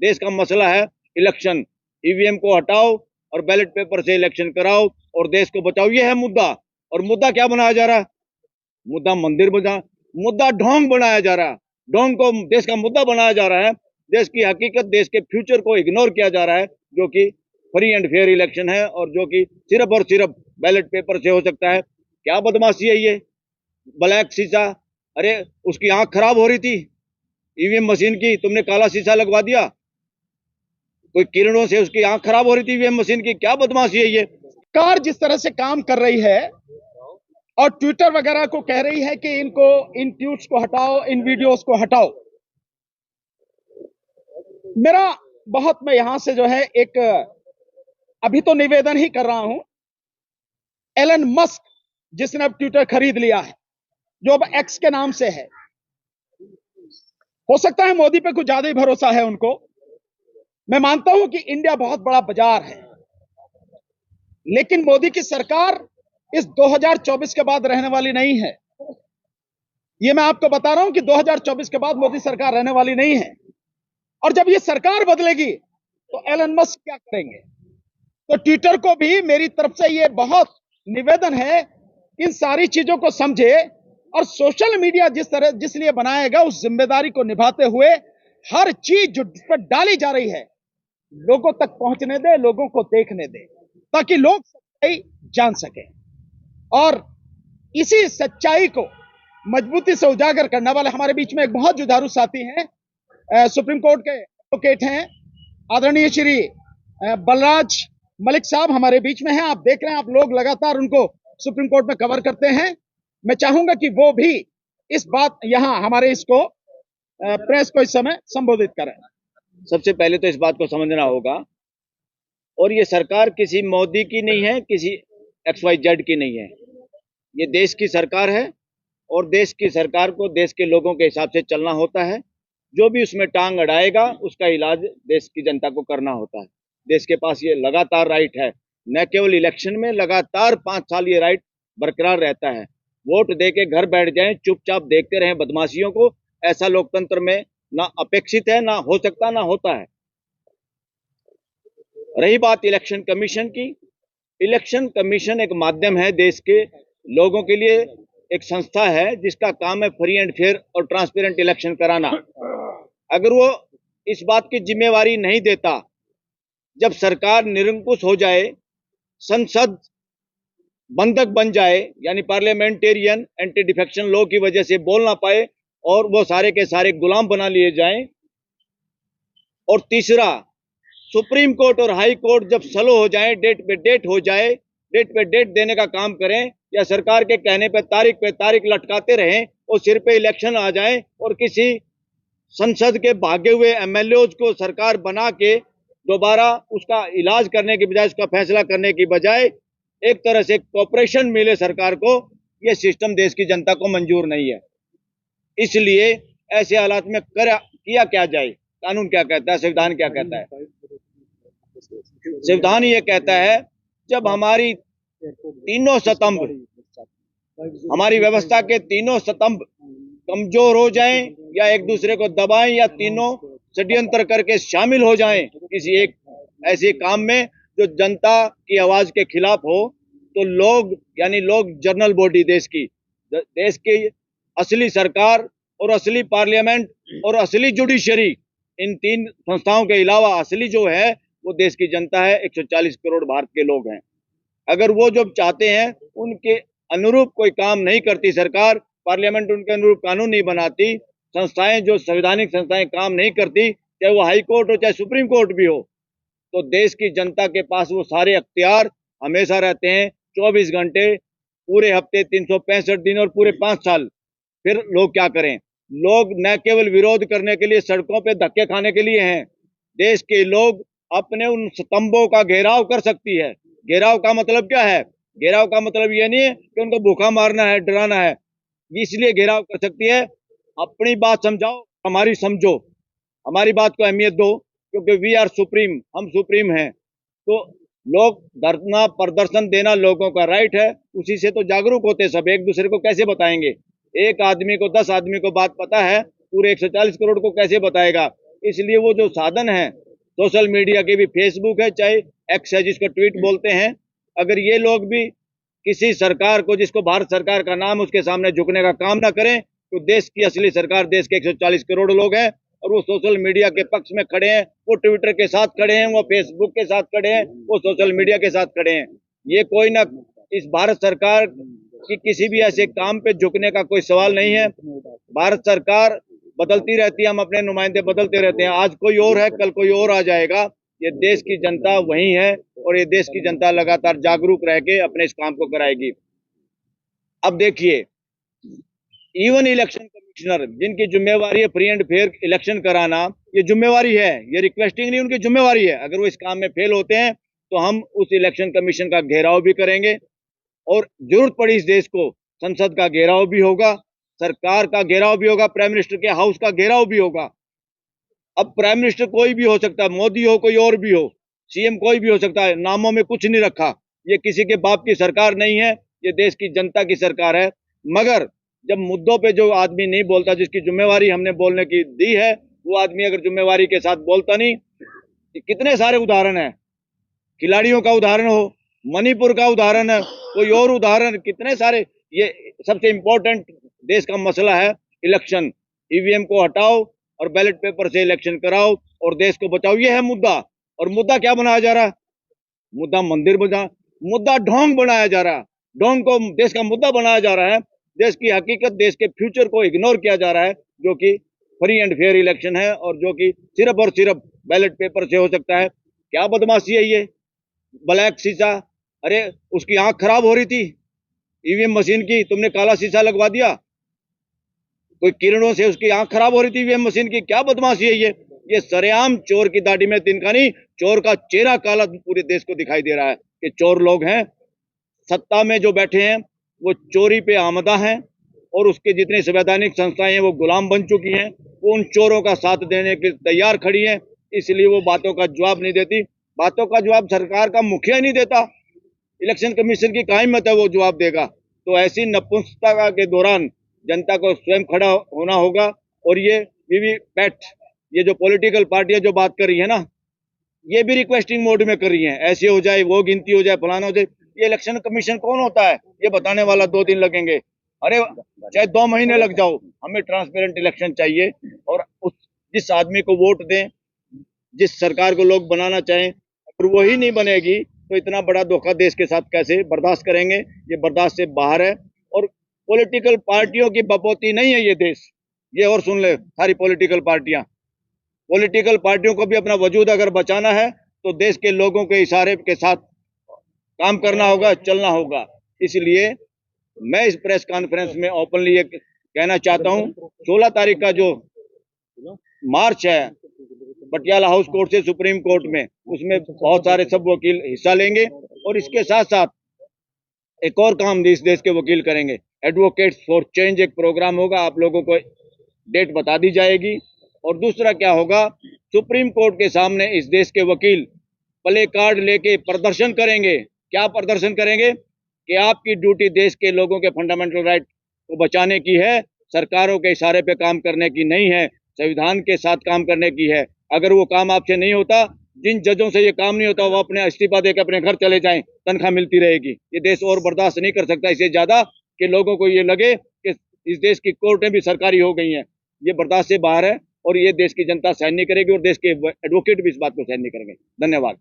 देश का मसला है इलेक्शन। ईवीएम को हटाओ और बैलेट पेपर से इलेक्शन कराओ और देश को बचाओ, ये है मुद्दा। और मुद्दा क्या बनाया जा रहा है? मुद्दा मंदिर मुद्दा ढोंग बनाया जा रहा है। ढोंग को देश का मुद्दा बनाया जा रहा है। देश की हकीकत, देश के फ्यूचर को इग्नोर किया जा रहा है, जो कि फ्री एंड फेयर इलेक्शन है और जो कि सिर्फ और सिर्फ बैलेट पेपर से हो सकता है। क्या बदमाशी है ये? ब्लैक शीशा, अरे उसकी आंख खराब हो रही थी ईवीएम मशीन की, तुमने काला शीशा लगवा दिया। कोई किरणों से उसकी आंख खराब हो रही थी ईवीएम मशीन की। क्या बदमाशी है ये? सरकार जिस तरह से काम कर रही है और ट्विटर वगैरह को कह रही है कि इनको, इन ट्वीट्स को हटाओ, इन वीडियोस को हटाओ। मेरा बहुत, मैं यहां से जो है एक अभी तो निवेदन ही कर रहा हूं। एलन मस्क जिसने अब ट्विटर खरीद लिया है, जो अब एक्स के नाम से है, हो सकता है मोदी पे कुछ ज्यादा ही भरोसा है उनको। मैं मानता हूं कि इंडिया बहुत बड़ा बाजार है, लेकिन मोदी की सरकार इस 2024 के बाद रहने वाली नहीं है। ये मैं आपको बता रहा हूं कि 2024 के बाद मोदी सरकार रहने वाली नहीं है। और जब ये सरकार बदलेगी तो एलन मस्क क्या करेंगे? तो ट्विटर को भी मेरी तरफ से ये बहुत निवेदन है, इन सारी चीजों को समझे और सोशल मीडिया जिस लिए बनाएगा उस जिम्मेदारी को निभाते हुए हर चीज जो इस पर डाली जा रही है लोगों तक पहुंचने दे, लोगों को देखने दे, ताकि लोग सच्चाई जान सके। और इसी सच्चाई को मजबूती से उजागर करने वाले हमारे बीच में एक बहुत जुझारू साथी हैं, सुप्रीम कोर्ट के एडवोकेट हैं, आदरणीय श्री बलराज मलिक साहब हमारे बीच में हैं। आप देख रहे हैं, आप लोग लगातार उनको सुप्रीम कोर्ट में कवर करते हैं। मैं चाहूंगा कि वो भी इस बात यहां हमारे इसको प्रेस को इस समय संबोधित करें। सबसे पहले तो इस बात को समझना होगा, और ये सरकार किसी मोदी की नहीं है, किसी XYZ की नहीं है। ये देश की सरकार है और देश की सरकार को देश के लोगों के हिसाब से चलना होता है। जो भी उसमें टांग अड़ाएगा उसका इलाज देश की जनता को करना होता है। देश के पास ये लगातार राइट है, न केवल इलेक्शन में, लगातार 5 साल ये राइट बरकरार रहता है। वोट दे के घर बैठ जाएं, चुपचाप देखते रहें बदमाशियों को, ऐसा लोकतंत्र में ना अपेक्षित है, ना हो सकता, ना होता है। रही बात इलेक्शन कमीशन की, इलेक्शन कमीशन एक माध्यम है, देश के लोगों के लिए एक संस्था है जिसका काम है फ्री एंड फेयर और ट्रांसपेरेंट इलेक्शन कराना। अगर वो इस बात की जिम्मेवारी नहीं देता, जब सरकार निरंकुश हो जाए, संसद बंधक बन जाए, यानी पार्लियामेंटेरियन एंटी डिफेक्शन लॉ की वजह से बोल ना पाए और वो सारे के सारे गुलाम बना लिए जाएं, और तीसरा सुप्रीम कोर्ट और हाई कोर्ट जब स्लो हो जाए, डेट पे डेट हो जाए, डेट पे डेट देने का काम करें, या सरकार के कहने पे तारीख लटकाते रहें और सिर पे इलेक्शन आ जाए और किसी संसद के भागे हुए MLAs को सरकार बना के दोबारा उसका इलाज करने की बजाय, उसका फैसला करने की बजाय एक तरह से कॉपरेशन मिले सरकार को, यह सिस्टम देश की जनता को मंजूर नहीं है। इसलिए ऐसे हालात में किया क्या जाए? कानून क्या कहता है, संविधान क्या कहता है? संविधान ये कहता है, जब हमारी तीनों स्तंभ, हमारी व्यवस्था के तीनों स्तंभ कमजोर हो जाएं या एक दूसरे को दबाएं या तीनों षड्यंत्र करके शामिल हो जाएं किसी एक ऐसे काम में जो जनता की आवाज के खिलाफ हो, तो लोग, यानी लोग जनरल बॉडी, देश की असली सरकार और असली पार्लियामेंट और असली जुडिशरी, इन 3 संस्थाओं के अलावा असली जो है वो देश की जनता है, 140 करोड़ भारत के लोग हैं। अगर वो जो चाहते हैं उनके अनुरूप कोई काम नहीं करती सरकार, पार्लियामेंट उनके अनुरूप कानून नहीं बनाती, संस्थाएं जो संवैधानिक संस्थाएं काम नहीं करती, चाहे वो हाई कोर्ट हो चाहे सुप्रीम कोर्ट भी हो, तो देश की जनता के पास वो सारे अख्तियार हमेशा रहते हैं, 24 घंटे, पूरे हफ्ते, 365 दिन और पूरे 5 साल। फिर लोग क्या करें? लोग न केवल विरोध करने के लिए सड़कों पे धक्के खाने के लिए हैं, देश के लोग अपने उन स्तंभों का घेराव कर सकती है। घेराव का मतलब क्या है? घेराव का मतलब ये नहीं है कि उनको भूखा मारना है, डराना है, इसलिए घेराव कर सकती है। अपनी बात समझाओ, हमारी समझो, हमारी बात को अहमियत दो, क्योंकि वी आर सुप्रीम, हम सुप्रीम हैं। तो लोग धरना प्रदर्शन देना लोगों का राइट है, उसी से तो जागरूक होते सब। एक दूसरे को कैसे बताएंगे? एक आदमी को 10 आदमी को बात पता है, पूरे 140 करोड़ को कैसे बताएगा? इसलिए वो जो साधन है सोशल मीडिया के भी, फेसबुक है चाहे एक्स है जिसको ट्वीट बोलते हैं, अगर ये लोग भी किसी सरकार को जिसको भारत सरकार का नाम उसके सामने झुकने का काम ना करें तो देश की असली सरकार, देश के 140 करोड़ लोग हैं और वो सोशल मीडिया के पक्ष में खड़े हैं, वो ट्विटर के साथ खड़े हैं, वो फेसबुक के साथ खड़े हैं, वो सोशल मीडिया के साथ खड़े हैं। ये कोई ना इस भारत सरकार की किसी भी ऐसे काम पे झुकने का कोई सवाल नहीं है। भारत सरकार बदलती रहती है, हम अपने नुमाइंदे बदलते रहते हैं, आज कोई और है कल कोई और आ जाएगा। ये देश की जनता वही है और ये देश की जनता लगातार जागरूक रह के अपने इस काम को कराएगी। अब देखिए, इवन इलेक्शन कमिश्नर जिनकी जिम्मेवारी है फ्री एंड फेयर इलेक्शन कराना, ये जिम्मेवारी है, ये रिक्वेस्टिंग नहीं, उनकी जिम्मेवारी है। अगर वो इस काम में फेल होते हैं तो हम उस इलेक्शन कमीशन का घेराव भी करेंगे और जरूरत पड़ी इस देश को संसद का घेराव भी होगा, सरकार का घेराव भी होगा, प्राइम मिनिस्टर के हाउस का घेराव भी होगा। अब प्राइम मिनिस्टर कोई भी हो सकता है, मोदी हो कोई और भी हो, सीएम कोई भी हो सकता है, नामों में कुछ नहीं रखा। ये किसी के बाप की सरकार नहीं है, ये देश की जनता की सरकार है। मगर जब मुद्दों पे जो आदमी नहीं बोलता, जिसकी जिम्मेवारी हमने बोलने की दी है, वो आदमी अगर जिम्मेवारी के साथ बोलता नहीं, कितने सारे उदाहरण है, खिलाड़ियों का उदाहरण हो, मणिपुर का उदाहरण है, कोई और उदाहरण, कितने सारे। ये सबसे इंपॉर्टेंट देश का मसला है इलेक्शन, ईवीएम को हटाओ और बैलेट पेपर से इलेक्शन कराओ और देश को बचाओ, ये है मुद्दा। और मुद्दा क्या बनाया जा रहा है? मुद्दा मंदिर बना, मुद्दा ढोंग बनाया जा रहा है, ढोंग को देश का मुद्दा बनाया जा रहा है। देश की हकीकत, देश के फ्यूचर को इग्नोर किया जा रहा है, जो कि फ्री एंड फेयर इलेक्शन है और जो कि सिर्फ और सिर्फ बैलेट पेपर से हो सकता है। क्या बदमाशी है ये? ब्लैक शीशा, अरे उसकी आंख खराब हो रही थी ईवीएम मशीन की, तुमने काला शीशा लगवा दिया। कोई किरणों से उसकी आंख खराब हो रही थी ईवीएम मशीन की, क्या बदमाशी है ये सरेआम चोर की दाढ़ी में तिनका नहीं, चोर का चेहरा काला पूरे देश को दिखाई दे रहा है कि चोर लोग हैं, सत्ता में जो बैठे हैं वो चोरी पे आमदा हैं और उसके जितनी संवैधानिक संस्थाएं हैं वो गुलाम बन चुकी हैं, वो उन चोरों का साथ देने के तैयार खड़ी हैं, इसलिए वो बातों का जवाब नहीं देती। बातों का जवाब सरकार का मुखिया ही नहीं देता, इलेक्शन कमीशन की कहाँ हिम्मत है वो जवाब देगा? तो ऐसी नपुंसकता के दौरान जनता को स्वयं खड़ा होना होगा। और ये वीवीपैट, ये जो पॉलिटिकल पार्टियां जो बात कर रही है ना, ये भी रिक्वेस्टिंग मोड में कर रही हैं, ऐसे हो जाए, वो गिनती हो जाए, फलाना हो जाए। ये इलेक्शन कमीशन कौन होता है ये बताने वाला? 2 दिन लगेंगे, अरे चाहे 2 महीने लग जाओ, हमें ट्रांसपेरेंट इलेक्शन चाहिए। और उस जिस आदमी को वोट दें, जिस सरकार को लोग बनाना चाहें, अगर वही नहीं बनेगी तो इतना बड़ा धोखा देश के साथ कैसे बर्दाश्त करेंगे? ये बर्दाश्त से बाहर है। और पॉलिटिकल पार्टियों की बपोती नहीं है ये देश, ये और सुन ले सारी पॉलिटिकल पार्टियों को भी अपना वजूद अगर बचाना है तो देश के लोगों के इशारे के साथ काम करना होगा, चलना होगा। इसलिए मैं इस प्रेस कॉन्फ्रेंस में ओपनली ये कहना चाहता हूं, 16 तारीख का जो मार्च है पटियाला हाउस कोर्ट से सुप्रीम कोर्ट में, उसमें बहुत सारे सब वकील हिस्सा लेंगे और इसके साथ साथ एक और काम इस देश के वकील करेंगे, एडवोकेट्स फॉर चेंज एक प्रोग्राम होगा, आप लोगों को डेट बता दी जाएगी। और दूसरा क्या होगा, सुप्रीम कोर्ट के सामने इस देश के वकील प्ले कार्ड लेके प्रदर्शन करेंगे। क्या प्रदर्शन करेंगे? कि आपकी ड्यूटी देश के लोगों के फंडामेंटल राइट को बचाने की है, सरकारों के इशारे पे काम करने की नहीं है, संविधान के साथ काम करने की है। अगर वो काम आपसे नहीं होता, जिन जजों से ये काम नहीं होता, वो अपने इस्तीफा देकर अपने घर चले जाएं, तनख्वाह मिलती रहेगी। ये देश और बर्दाश्त नहीं कर सकता इससे ज्यादा कि लोगों को ये लगे कि इस देश की कोर्टें भी सरकारी हो गई हैं। ये बर्दाश्त से बाहर है और ये देश की जनता सहन नहीं करेगी और देश के एडवोकेट भी इस बात को सहन नहीं करेंगे। धन्यवाद।